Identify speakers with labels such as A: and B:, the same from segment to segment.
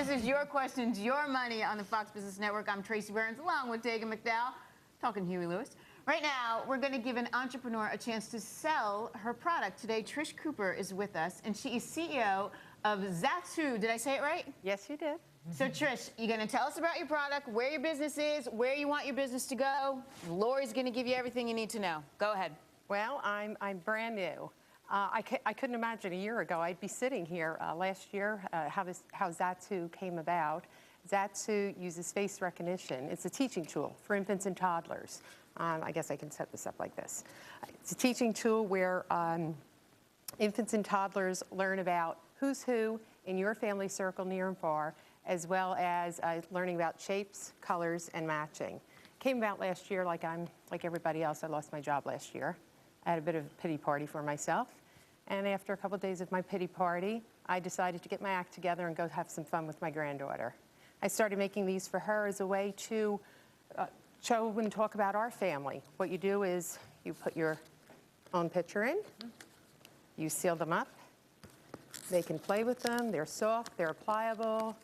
A: This is Your Questions, Your Money on the Fox Business Network. I'm Tracy Burns, along with Dagan McDowell, talking Huey Lewis. Right now, we're going to give an entrepreneur a chance to sell her product. Today, Trish Cooper is with us, and she is CEO of Zatswho. Did I say it right?
B: Yes, you did.
A: So, Trish, you're going to tell us about your product, where your business is, where you want your business to go. Lori's going to give you everything you need to know. Go ahead.
B: Well, I'm brand new. I couldn't imagine a year ago I'd be sitting here last year how Zatswho came about. Zatswho uses face recognition. It's a teaching tool for infants and toddlers. I guess I can set this up like this. It's a teaching tool where infants and toddlers learn about who's who in your family circle near and far, as well as learning about shapes, colors, and matching. Came about last year like everybody else. I lost my job last year. I had a bit of a pity party for myself. And after a couple of days of my pity party, I decided to get my act together and go have some fun with my granddaughter. I started making these for her as a way to show and talk about our family. What you do is you put your own picture in, you seal them up, they can play with them, they're soft, they're pliable,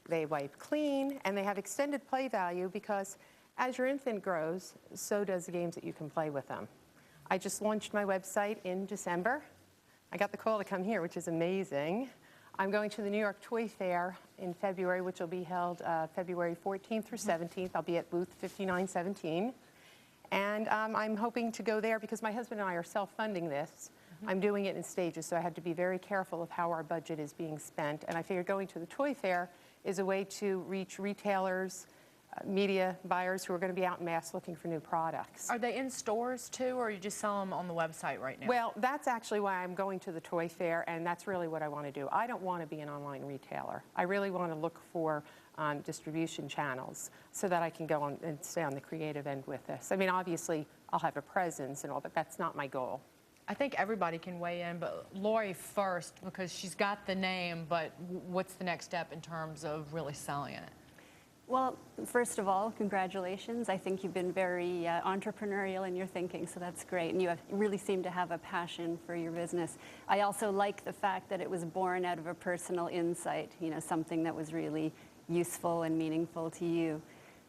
B: they wipe clean, and they have extended play value because as your infant grows, so does the games that you can play with them. I just launched my website in December. I got the call to come here, which is amazing. I'm going to the New York Toy Fair in February, which will be held February 14th through 17th. I'll be at booth 5917. And I'm hoping to go there because my husband and I are self-funding this. I'm doing it in stages, so I had to be very careful of how our budget is being spent. And I figured going to the Toy Fair is a way to reach retailers, media buyers who are going to be out in mass looking for new products.
C: Are they in stores too, or are you just selling them on the website right now?
B: Well, that's actually why I'm going to the Toy Fair, and that's really what I want to do. I don't want to be an online retailer. I really want to look for distribution channels so that I can go on and stay on the creative end with this. I mean, obviously, I'll have a presence and all, but that's not my goal.
C: I think everybody can weigh in, but Lori first, because she's got the name, but what's the next step in terms of really selling it?
D: Well, first of all, congratulations. I think you've been very entrepreneurial in your thinking, so that's great. And you really seem to have a passion for your business. I also like the fact that it was born out of a personal insight, you know, something that was really useful and meaningful to you.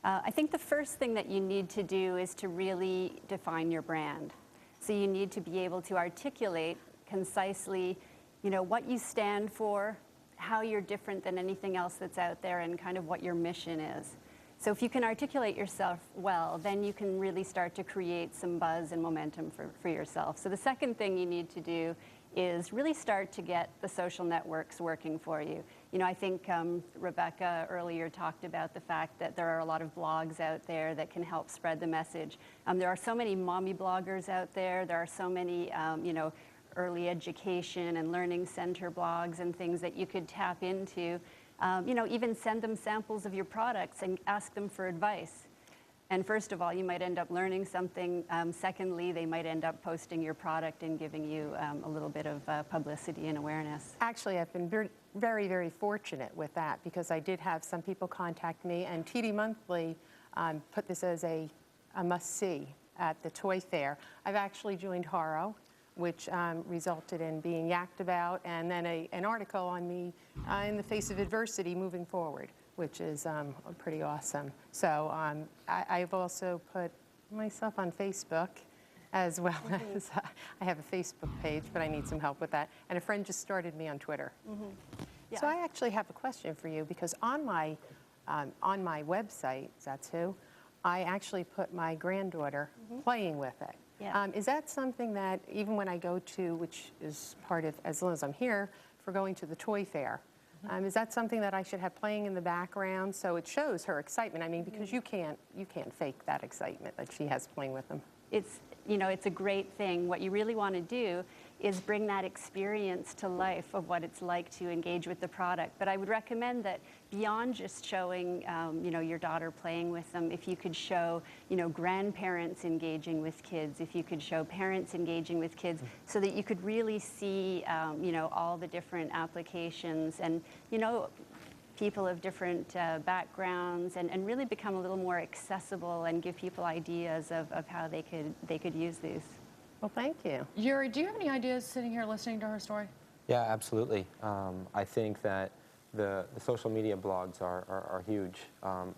D: I think the first thing that you need to do is to really define your brand. So you need to be able to articulate concisely, you know, what you stand for, how you're different than anything else that's out there, and kind of what your mission is. So if you can articulate yourself well, then you can really start to create some buzz and momentum for yourself. So the second thing you need to do is really start to get the social networks working for you. You know, I think Rebecca earlier talked about the fact that there are a lot of blogs out there that can help spread the message. There are so many mommy bloggers out there. There are so many, you know, early education and learning center blogs and things that you could tap into. You know, even send them samples of your products and ask them for advice. And first of all, you might end up learning something. Secondly, they might end up posting your product and giving you a little bit of publicity and awareness.
B: Actually, I've been very, very fortunate with that because I did have some people contact me, and TD Monthly put this as a must-see at the Toy Fair. I've actually joined Haro, which resulted in being yacked about, and then an article on me in the face of adversity moving forward, which is pretty awesome. So I've also put myself on Facebook, as well as I have a Facebook page, but I need some help with that. And a friend just started me on Twitter.
D: Yeah.
B: So I actually have a question for you, because on my website, Zatswho, I actually put my granddaughter playing with it.
D: Yeah.
B: Is that something that, even when I go to, which is part of, as long as I'm here, for going to the Toy Fair, is that something that I should have playing in the background so it shows her excitement? I mean, because you can't fake that excitement that she has playing with them.
D: It's, you know, it's a great thing. What you really want to do is bring that experience to life of what it's like to engage with the product. But I would recommend that beyond just showing, you know, your daughter playing with them, if you could show, you know, grandparents engaging with kids, if you could show parents engaging with kids, so that you could really see, you know, all the different applications and, you know, people of different backgrounds, and really become a little more accessible and give people ideas of how they could use these.
B: Well, thank you.
C: Yuri, do you have any ideas sitting here listening to her story?
E: Yeah, absolutely. I think that the social media blogs are huge,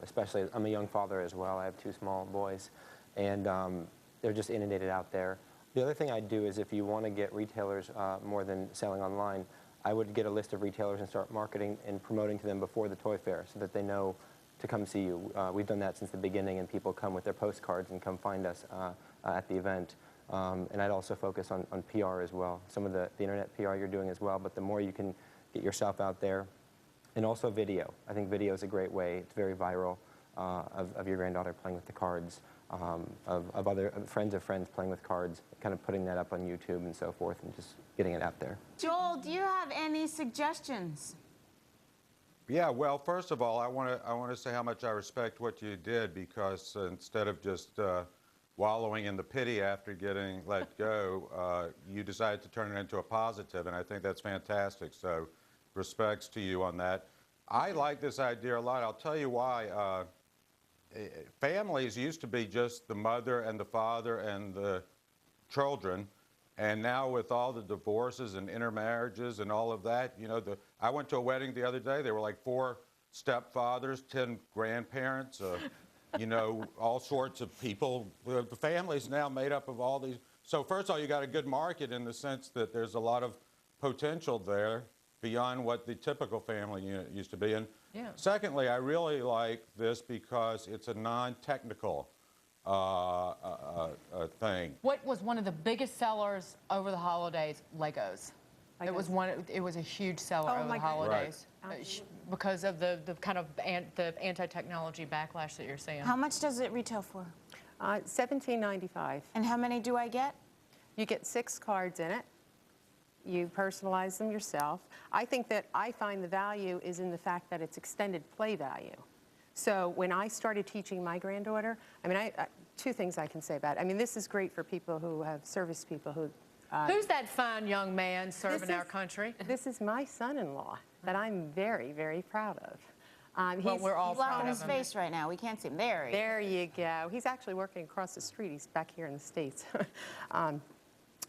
E: especially I'm a young father as well. I have 2 small boys, and they're just inundated out there. The other thing I'd do is if you want to get retailers more than selling online, I would get a list of retailers and start marketing and promoting to them before the toy fair so that they know to come see you. We've done that since the beginning, and people come with their postcards and come find us at the event. And I'd also focus on PR as well. Some of the internet PR you're doing as well, but the more you can get yourself out there. And also video. I think video is a great way. It's very viral of your granddaughter playing with the cards, of other friends of friends playing with cards, kind of putting that up on YouTube and so forth, and just getting it out there.
A: Joel, do you have any suggestions?
F: Yeah, well, first of all, I want to say how much I respect what you did, because instead of just wallowing in the pity after getting let go, you decided to turn it into a positive, and I think that's fantastic. So respects to you on that. I like this idea a lot. I'll tell you why. Families used to be just the mother and the father and the children, and now with all the divorces and intermarriages and all of that, you know, I went to a wedding the other day. There were like 4 stepfathers, 10 grandparents, you know, all sorts of people. The family's now made up of all these. So first of all, you got a good market in the sense that there's a lot of potential there beyond what the typical family unit used to be. And secondly, I really like this because it's a non-technical thing.
C: What was one of the biggest sellers over the holidays? Legos. It was a huge seller over the holidays because of the kind of the anti-technology backlash that you're seeing.
A: How much does it retail for?
B: $17.95.
A: And how many do I get?
B: You get 6 cards in it. You personalize them yourself. I think that I find the value is in the fact that it's extended play value. So when I started teaching my granddaughter, I mean, 2 things I can say about it. I mean, this is great for people who have service people who...
C: Who's that fine young man serving our country?
B: This is my son-in-law that I'm very, very proud of.
C: Well, we're all
A: He's blocking
C: proud of
A: his
C: him.
A: face right now. We can't see him. There he is.
B: There you go. He's actually working across the street. He's back here in the States.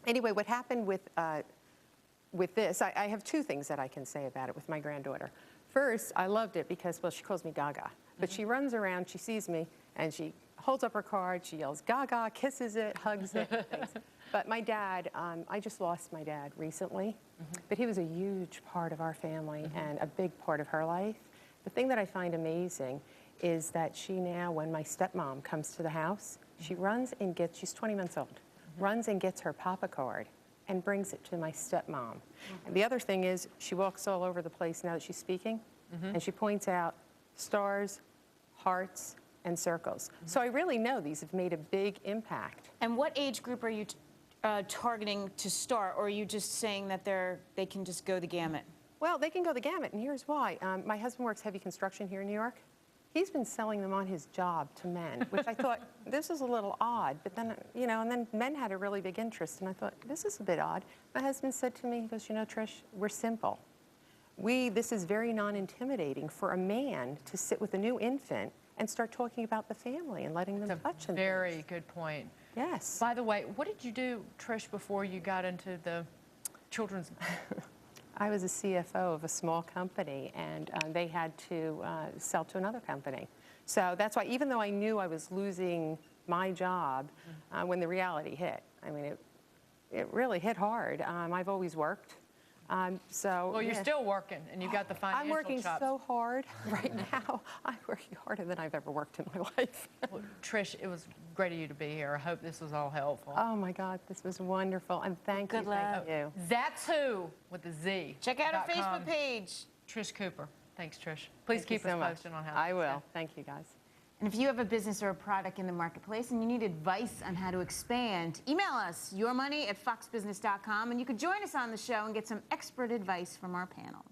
B: Anyway, what happened with this, I have 2 things that I can say about it with my granddaughter. First, I loved it because, well, she calls me Gaga. But she runs around, she sees me, and she holds up her card, she yells Gaga, kisses it, hugs it, things. But my dad, I just lost my dad recently, but he was a huge part of our family and a big part of her life. The thing that I find amazing is that she now, when my stepmom comes to the house, she runs and gets, she's 20 months old, runs and gets her Papa card and brings it to my stepmom. And the other thing is she walks all over the place now that she's speaking, and she points out stars, hearts, and circles. So I really know these have made a big impact.
A: And what age group are you targeting to start, or are you just saying that they can just go the gamut?
B: Well, they can go the gamut, and here's why. My husband works heavy construction here in New York. He's been selling them on his job to men, which I thought, this is a little odd. But then, you know, and then men had a really big interest, and I thought, this is a bit odd. My husband said to me, he goes, you know, Trish, we're simple. This is very non-intimidating for a man to sit with a new infant and start talking about the family and letting them touch them.
C: Very good point.
B: Yes.
C: By the way, what did you do, Trish, before you got into the children's?
B: I was a CFO of a small company, and they had to sell to another company. So that's why, even though I knew I was losing my job, when the reality hit, I mean, it really hit hard. I've always worked.
C: Well, you're still working, and you got the financial
B: I'm working
C: chops.
B: so hard right now. I'm working harder than I've ever worked in my life.
C: Well, Trish, it was great of you to be here. I hope this was all helpful.
B: Oh my God, this was wonderful, and thank you.
C: Zatswho with a Z.
A: Check out our Facebook page.
C: Trish Cooper. Thanks, Trish. Please keep us posted on how.
B: I will. Thank you, guys.
A: And if you have a business or a product in the marketplace and you need advice on how to expand, email us, yourmoney@foxbusiness.com, and you could join us on the show and get some expert advice from our panel.